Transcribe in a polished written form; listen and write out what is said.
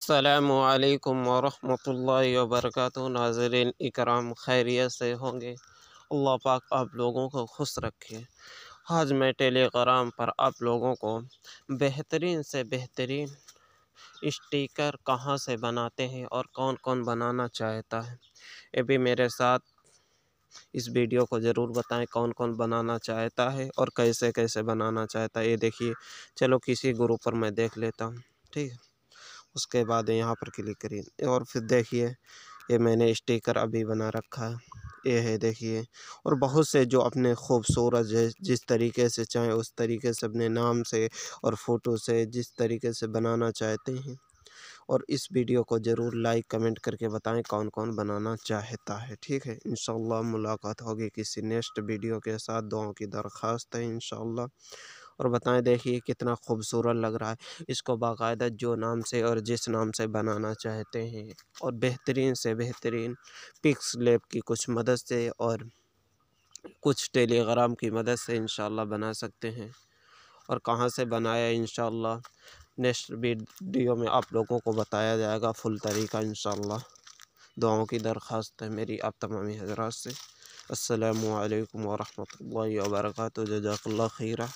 अस्सलामुअलैकुम वरहमतुल्लाहि वबरकातुहू। नाज़रीन इकराम, खैरियत से होंगे। अल्लाह पाक आप लोगों को खुश रखे। आज मैं टेलीग्राम पर आप लोगों को बेहतरीन से बेहतरीन स्टिकर कहाँ से बनाते हैं और कौन कौन बनाना चाहता है, ये भी मेरे साथ इस वीडियो को ज़रूर बताएं कौन कौन बनाना चाहता है और कैसे कैसे बनाना चाहता है। ये देखिए, चलो किसी ग्रुप पर मैं देख लेता हूँ, ठीक है। उसके बाद यहाँ पर क्लिक करिए और फिर देखिए, ये मैंने स्टिकर अभी बना रखा है, ये है देखिए। और बहुत से जो अपने खूबसूरत जिस तरीके से चाहें उस तरीके से अपने नाम से और फ़ोटो से जिस तरीके से बनाना चाहते हैं। और इस वीडियो को ज़रूर लाइक कमेंट करके बताएं कौन कौन बनाना चाहता है, ठीक है। इंशाअल्लाह मुलाकात होगी किसी नेक्स्ट वीडियो के साथ। दुआओं की दरख्वास्त है इंशाअल्लाह। और बताएं, देखिए कितना खूबसूरत लग रहा है। इसको बाकायदा जो नाम से और जिस नाम से बनाना चाहते हैं और बेहतरीन से बेहतरीन पिक्स लैब की कुछ मदद से और कुछ टेलीग्राम की मदद से इंशाअल्लाह बना सकते हैं। और कहाँ से बनाया इंशाअल्लाह नेक्स्ट वीडियो में आप लोगों को बताया जाएगा फुल तरीका इंशाअल्लाह। दुआओं की दरख्वास्त है मेरी आप तमामी हज़रात से। अस्सलामु अलैकुम वरहमतुल्लाहि वबरकातुहू। जज़ाकल्लाह खैरा।